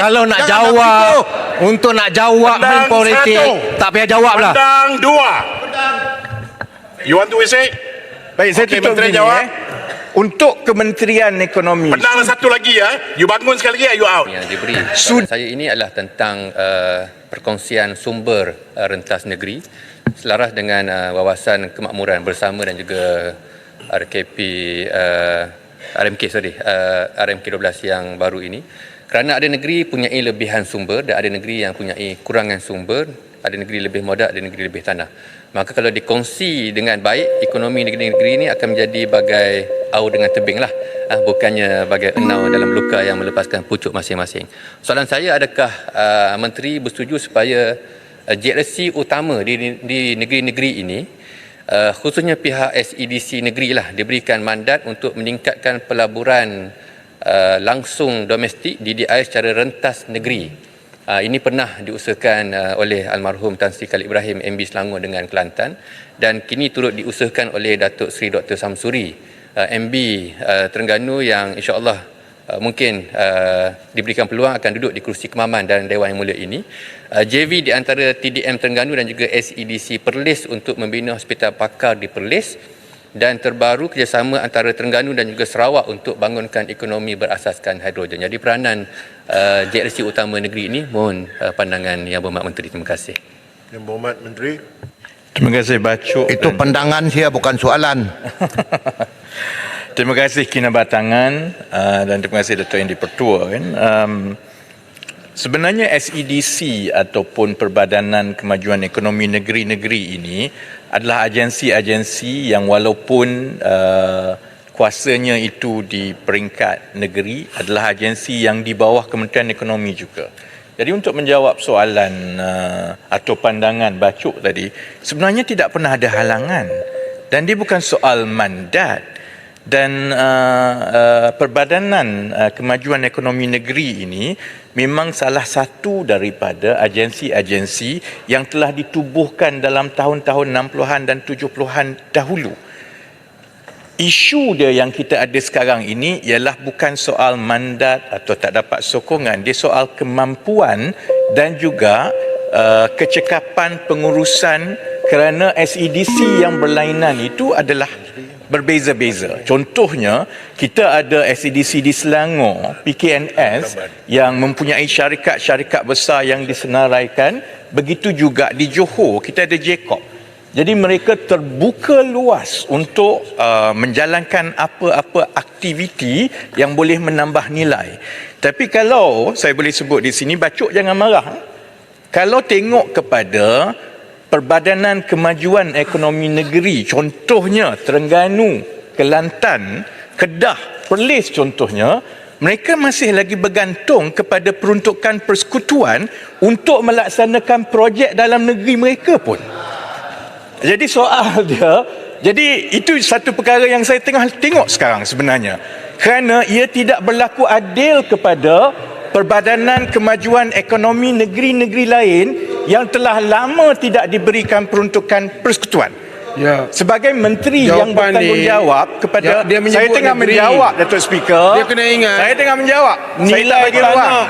Kalau nak jawab, untuk nak jawab politik, tak payah jawab lah. Pedang 2. You want to say? Baik, saya tutup Menteri begini, jawab. Untuk Kementerian Ekonomi. Pedang satu lagi ya. You bangun sekali lagi, you out. Yang diberi kepada saya ini adalah tentang perkongsian sumber rentas negeri selaras dengan wawasan kemakmuran bersama dan juga RMK 12 yang baru ini. Kerana ada negeri punyai lebihan sumber dan ada negeri yang punyai kurangan sumber, ada negeri lebih modal, ada negeri lebih tanah. Maka kalau dikongsi dengan baik, ekonomi negeri-negeri ini akan menjadi bagai aur dengan tebing lah. Bukannya bagai enau dalam luka yang melepaskan pucuk masing-masing. Soalan saya, adakah Menteri bersetuju supaya JLC utama di negeri-negeri ini, khususnya pihak SEDC negeri lah, diberikan mandat untuk meningkatkan pelaburan langsung domestik DDI secara rentas negeri. Ini pernah diusahakan oleh almarhum Tan Sri Khalid Ibrahim MB Selangor dengan Kelantan, dan kini turut diusahakan oleh Datuk Seri Dr. Samsuri MB Terengganu yang insya-Allah mungkin diberikan peluang akan duduk di kerusi kemaman dalam Dewan Yang Mulia ini. JV di antara TDM Terengganu dan juga SEDC Perlis untuk membina hospital pakar di Perlis, dan terbaru kerjasama antara Terengganu dan juga Sarawak untuk bangunkan ekonomi berasaskan hidrogen. Jadi peranan JLC utama negeri ini, mohon pandangan Yang Berhormat Menteri. Terima kasih. Yang Berhormat Menteri. Terima kasih Bacuk. Itu pandangan saya, bukan soalan. Terima kasih Kinabatangan dan terima kasih Dato' Yang di-Pertua kan. Sebenarnya SEDC ataupun Perbadanan Kemajuan Ekonomi Negeri-Negeri ini adalah agensi-agensi yang walaupun kuasanya itu di peringkat negeri, adalah agensi yang di bawah Kementerian Ekonomi juga. Jadi untuk menjawab soalan atau pandangan Bacuk tadi, sebenarnya tidak pernah ada halangan dan dia bukan soal mandat. Dan Perbadanan Kemajuan Ekonomi Negeri ini memang salah satu daripada agensi-agensi yang telah ditubuhkan dalam tahun-tahun 60-an dan 70-an dahulu. Isu dia yang kita ada sekarang ini ialah bukan soal mandat atau tak dapat sokongan, dia soal kemampuan dan juga kecekapan pengurusan, kerana SEDC yang berlainan itu adalah berbeza-beza. Contohnya, kita ada SEDC di Selangor, PKNS, yang mempunyai syarikat-syarikat besar yang disenaraikan. Begitu juga di Johor, kita ada JCOB. Jadi mereka terbuka luas untuk menjalankan apa-apa aktiviti yang boleh menambah nilai. Tapi kalau saya boleh sebut di sini, Bacuk jangan marah. Kalau tengok kepada Perbadanan Kemajuan Ekonomi Negeri, contohnya Terengganu, Kelantan, Kedah, Perlis contohnya, mereka masih lagi bergantung kepada peruntukan persekutuan untuk melaksanakan projek dalam negeri mereka pun. Jadi soal dia, jadi itu satu perkara yang saya tengah tengok sekarang sebenarnya. Kerana ia tidak berlaku adil kepada Perbadanan Kemajuan Ekonomi negeri-negeri lain yang telah lama tidak diberikan peruntukan persekutuan. Ya. Sebagai menteri yang bertanggungjawab kepada, dia saya tengah negeri. menjawab, Datuk Speaker. Dia kena ingat, saya tengah menjawab.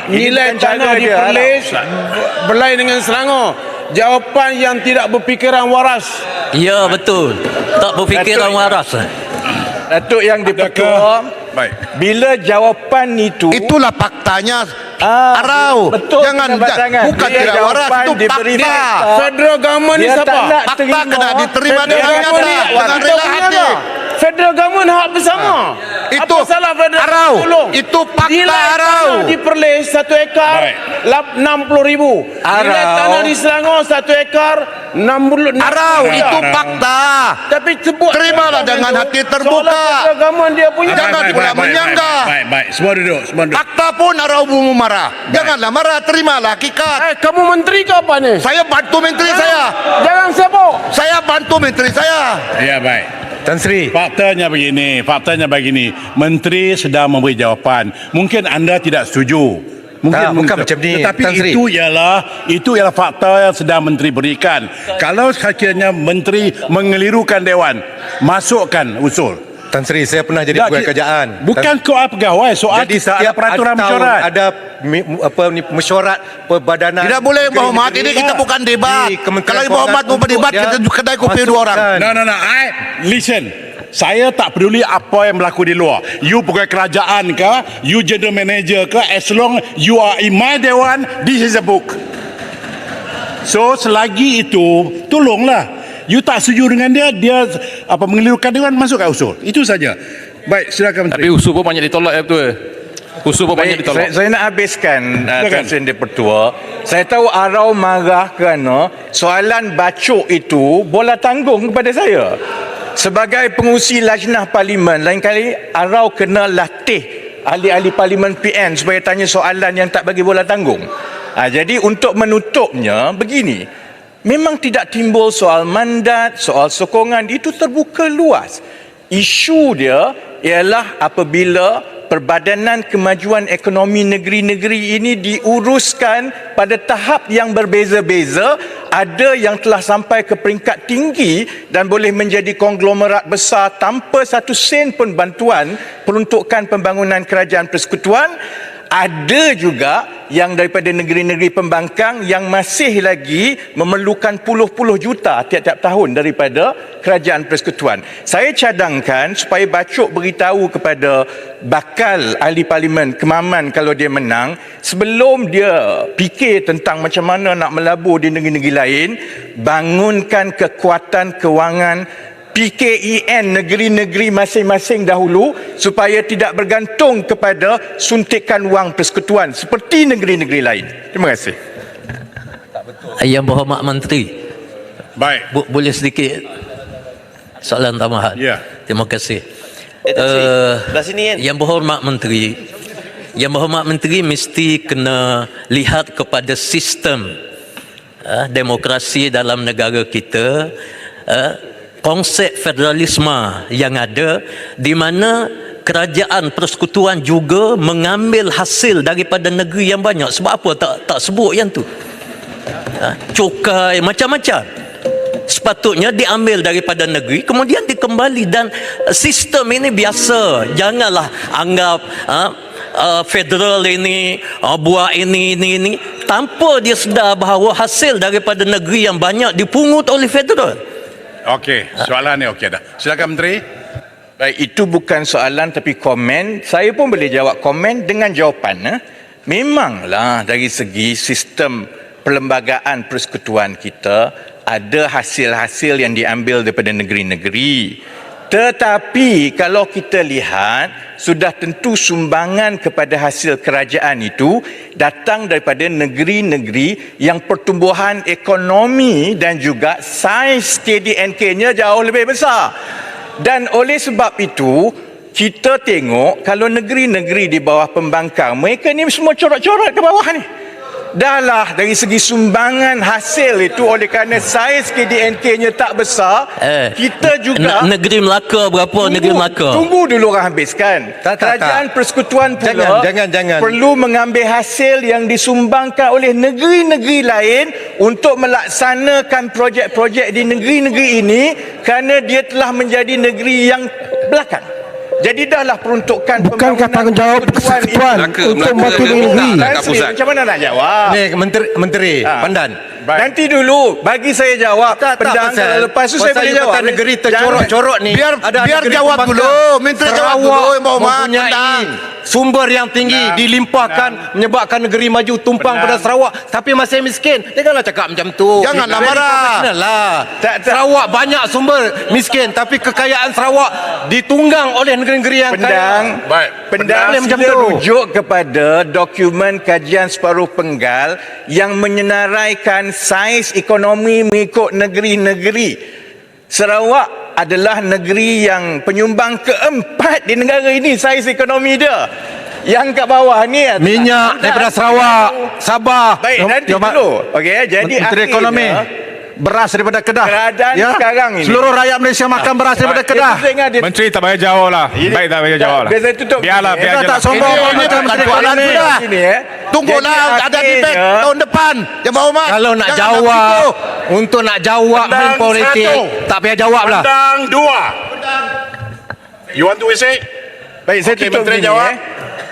Nilai tanah di Perlis berlain dengan Selangor. Jawapan yang tidak berfikiran waras. Ya, betul. Tak berfikiran waras. Datuk Yang di-Pertua, bila jawapan Itulah faktanya. Arau. betul, Jangan, bukan tidak waras, itu fakta. Federal government ni siapa? Fakta kena diterima dengan nyata, dengan rela hati. Federal government hak bersama. Itu apa salah federal Arau. tolong? Itu fakta, Nilai Arau. tanah di Perlis 1 ekar 60,000. Nilai tanah di Selangor 1 ekar 60. Arau, itu fakta. Tapi sebut, Terimalah dengan hati terbuka. soalan federal government dia punya. Jangan pula menyanggah. Baik. Semua duduk. Fakta pun Arau mau marah. Janganlah marah, terimalah hakikat. Kamu menteri ke apa ni? Saya bantu menteri saya. Jangan sebut. Saya bantu menteri saya. Ya, baik. Tan Sri. Faktanya begini. Menteri sedang memberi jawapan. Mungkin anda tidak setuju. Bukan macam ni, Tetapi Tan Sri. itu ialah fakta yang sedang menteri berikan. Kalau sekiranya menteri mengelirukan dewan, masukkan usul. Tan Sri, saya pernah jadi Tak, pegawai kerajaan. Bukan kau pegawai, soal Jadi ada peraturan tahun mesyuarat. ada mesyuarat perbadanan. Tidak boleh Muhammad, ini kita bukan debat. Di Kementerian Kalau Muhammad mau Keuangan berdebat, untuk kita dia kedai kopi dua orang. masukkan. No. Listen. Saya tak peduli apa yang berlaku di luar. You pegawai kerajaan ke, you general manager ke, as long you are in my dewan, this is a book. So selagi itu, tolonglah. You tak setuju dengan dia mengelirukan dewan, masukkan usul. Itu saja. Baik, silakan Menteri. Tapi usul pun banyak ditolak ya betul. Usul pun banyak Baik, ditolak. saya nak habiskan Silakan. Tan Sri Pertua. Saya tahu Arau marah kerana soalan bacok itu bola tanggung kepada saya. Sebagai pengurusi lajnah parlimen, lain kali Arau kena latih ahli-ahli parlimen PN supaya tanya soalan yang tak bagi bola tanggung. Jadi untuk menutupnya begini. Memang tidak timbul soal mandat, soal sokongan, itu terbuka luas. Isu dia ialah apabila Perbadanan Kemajuan Ekonomi Negeri-Negeri ini diuruskan pada tahap yang berbeza-beza, ada yang telah sampai ke peringkat tinggi dan boleh menjadi konglomerat besar tanpa satu sen pun bantuan peruntukan pembangunan kerajaan persekutuan. Ada juga yang daripada negeri-negeri pembangkang yang masih lagi memerlukan puluh-puluh juta tiap-tiap tahun daripada kerajaan persekutuan. Saya cadangkan supaya Bacok beritahu kepada bakal ahli parlimen Kemaman kalau dia menang, sebelum dia fikir tentang macam mana nak melabur di negeri-negeri lain, bangunkan kekuatan kewangan PKEN negeri-negeri masing-masing dahulu supaya tidak bergantung kepada suntikan wang persekutuan seperti negeri-negeri lain. Terima kasih. Yang Berhormat Menteri, Baik. boleh sedikit soalan tambahan? Ya. Terima kasih. Belah sini kan. Yang Berhormat Menteri mesti kena lihat kepada sistem demokrasi dalam negara kita, konsep federalisme yang ada di mana kerajaan persekutuan juga mengambil hasil daripada negeri yang banyak. Sebab apa tak sebut yang tu? Cukai macam-macam sepatutnya diambil daripada negeri kemudian dikembali, dan sistem ini biasa. Janganlah anggap federal ini buat ini tanpa dia sedar bahawa hasil daripada negeri yang banyak dipungut oleh federal. Okey, soalan ni okey dah. Silakan Menteri. Baik, itu bukan soalan tapi komen. Saya pun boleh jawab komen dengan jawapan. Memanglah dari segi sistem perlembagaan persekutuan kita ada hasil-hasil yang diambil daripada negeri-negeri. Tetapi kalau kita lihat, sudah tentu sumbangan kepada hasil kerajaan itu datang daripada negeri-negeri yang pertumbuhan ekonomi dan juga saiz KDNK-nya jauh lebih besar. Dan oleh sebab itu, kita tengok kalau negeri-negeri di bawah pembangkang, mereka ni semua corak-corak ke bawah ni. Dahlah dari segi sumbangan hasil itu, oleh kerana saiz KDNK-nya tak besar, kita juga Negeri Melaka berapa? Negeri Melaka tunggu dulu orang habiskan. Kerajaan persekutuan pula Jangan. perlu mengambil hasil yang disumbangkan oleh negeri-negeri lain untuk melaksanakan projek-projek di negeri-negeri ini, kerana dia telah menjadi negeri yang belakang. Jadi dahlah peruntukan Bukankah tanggungjawab persekutuan untuk mematuhi negeri? Macam mana nak jawab? Ni Menteri Pandan. Nanti dulu bagi saya jawab. Pendang kalau lepas tu saya boleh jawab. Negeri tercorok-corok ni. Biar negeri jawab pembangkang. dulu. Menteri jawab dulu, Sarawak Muhammad. mempunyai sumber yang tinggi, dilimpahkan, menyebabkan negeri maju tumpang pada Sarawak, tapi masih miskin. Janganlah cakap macam tu. Janganlah Very marah. professional lah. Tak. Sarawak banyak sumber miskin, tapi kekayaan Sarawak ditunggang oleh negeri-negeri yang Pendang, Pendang Macam sila tu. rujuk kepada dokumen kajian separuh penggal yang menyenaraikan saiz ekonomi mengikut negeri-negeri. Sarawak adalah negeri yang penyumbang keempat di negara ini saiz ekonomi dia. Yang kat bawah ni minyak daripada Sarawak, Sabah. Baik, nanti dulu. Okey, jadi Menteri akhirnya, Ekonomi, beras daripada Kedah. keadaan sekarang ini, Seluruh rakyat Malaysia makan beras daripada Kedah. Menteri tak payah jawab lah. Baik tak payah jawab lah. Biar saya tutup. Biarlah, biar je tak lah. sombong. Ini Macam bukan Menteri soalan Ekonomi. sudah. Sini, Tunggulah Jadi ada debate akhirnya, tahun depan. Yang Muhammad. Kalau nak Jangan jawab, begitu. untuk nak jawab Pendang politik, satu. tak payah jawab lah. Pendang 2. You want to say? Baik, saya Okey, tutup Menteri gini, jawab.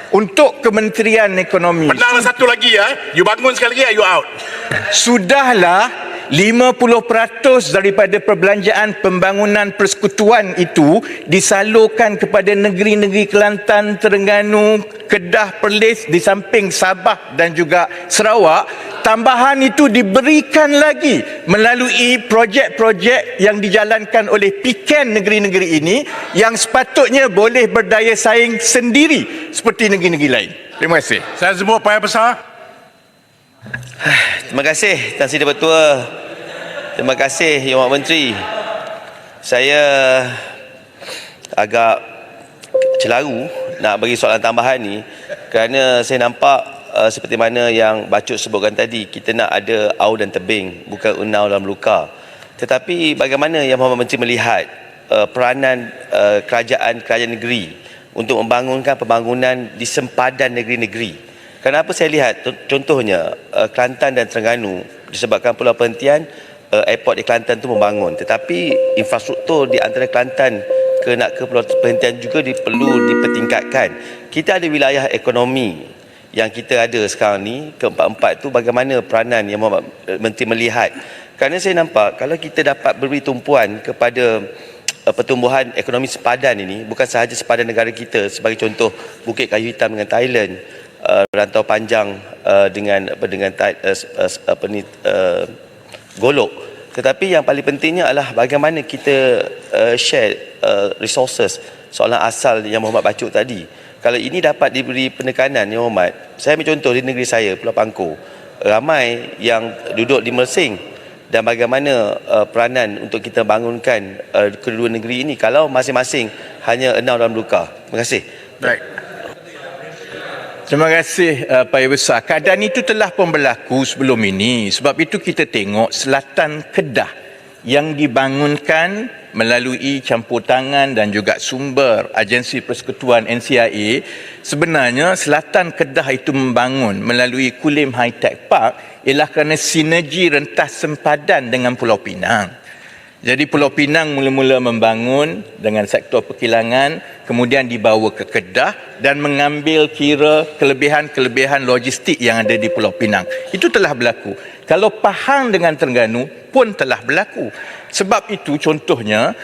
Untuk Kementerian Ekonomi, Penanglah satu lagi ya. You bangun sekali lagi, you out. sudahlah 50% daripada perbelanjaan pembangunan persekutuan itu disalurkan kepada negeri-negeri Kelantan, Terengganu, Kedah, Perlis di samping Sabah dan juga Sarawak. Tambahan itu diberikan lagi melalui projek-projek yang dijalankan oleh PIKEN negeri-negeri ini yang sepatutnya boleh berdaya saing sendiri seperti negeri-negeri lain. Terima kasih. Saya sebut payah besar. Terima kasih Tan Sri Ketua. Terima kasih Yang Amat Menteri. Saya agak celaru nak bagi soalan tambahan ni kerana saya nampak seperti mana yang Bacuk sebutkan tadi, kita nak ada au dan tebing, bukan unau dalam luka. Tetapi bagaimana Yang Amat Menteri melihat peranan kerajaan negeri untuk membangunkan pembangunan di sempadan negeri-negeri? Kenapa saya lihat contohnya Kelantan dan Terengganu disebabkan Pulau Perhentian, airport di Kelantan tu membangun, tetapi infrastruktur di antara Kelantan ke Pulau Perhentian juga perlu dipertingkatkan. Kita ada wilayah ekonomi yang kita ada sekarang ni, keempat-empat tu bagaimana peranan yang Menteri melihat? Kerana saya nampak kalau kita dapat beri tumpuan kepada pertumbuhan ekonomi sepadan ini, bukan sahaja sepadan negara kita, sebagai contoh Bukit Kayu Hitam dengan Thailand, Rantau Panjang dengan Golok, tetapi yang paling pentingnya adalah bagaimana kita share resources, soalan asal yang Muhammad Bacuk tadi. Kalau ini dapat diberi penekanan, Yang Hormat, saya ambil contoh di negeri saya, Pulau Pangkor, ramai yang duduk di Mersing, dan bagaimana peranan untuk kita bangunkan kedua negeri ini kalau masing-masing hanya enau dalam luka. Terima kasih. Baik. Terima kasih Pak Yang Besar. Keadaan itu telah pun berlaku sebelum ini. Sebab itu kita tengok selatan Kedah yang dibangunkan melalui campur tangan dan juga sumber Agensi Persekutuan NCIA. Sebenarnya selatan Kedah itu membangun melalui Kulim High Tech Park ialah kerana sinergi rentas sempadan dengan Pulau Pinang. Jadi Pulau Pinang mula-mula membangun dengan sektor perkilangan, kemudian dibawa ke Kedah dan mengambil kira kelebihan-kelebihan logistik yang ada di Pulau Pinang. Itu telah berlaku. Kalau Pahang dengan Terengganu pun telah berlaku. Sebab itu contohnya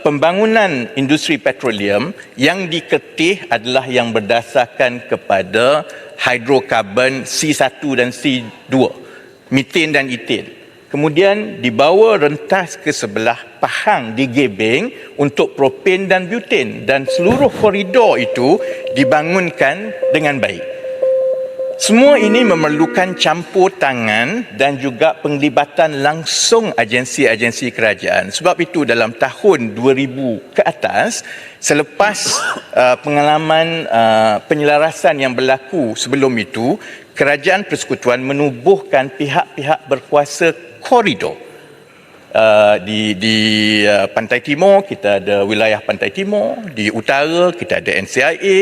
pembangunan industri petroleum yang diketih adalah yang berdasarkan kepada hidrokarbon C1 dan C2, metan dan etil. Kemudian dibawa rentas ke sebelah Pahang di Gebeng untuk propen dan buten, dan seluruh koridor itu dibangunkan dengan baik. Semua ini memerlukan campur tangan dan juga penglibatan langsung agensi-agensi kerajaan. Sebab itu dalam tahun 2000 ke atas, selepas pengalaman penyelarasan yang berlaku sebelum itu, Kerajaan Persekutuan menubuhkan pihak-pihak berkuasa koridor. Di Pantai Timur kita ada wilayah Pantai Timur, di utara kita ada NCIA.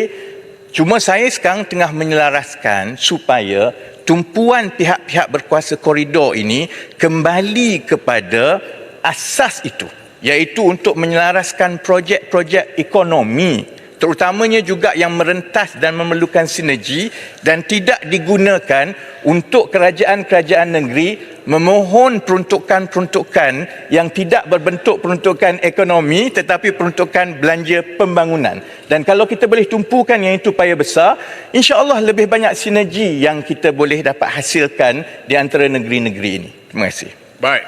Cuma saya sekarang tengah menyelaraskan supaya tumpuan pihak-pihak berkuasa koridor ini kembali kepada asas itu, iaitu untuk menyelaraskan projek-projek ekonomi, terutamanya juga yang merentas dan memerlukan sinergi, dan tidak digunakan untuk kerajaan-kerajaan negeri memohon peruntukan-peruntukan yang tidak berbentuk peruntukan ekonomi tetapi peruntukan belanja pembangunan. Dan kalau kita boleh tumpukan yang itu payah besar, insya-Allah lebih banyak sinergi yang kita boleh dapat hasilkan di antara negeri-negeri ini. Terima kasih. Baik.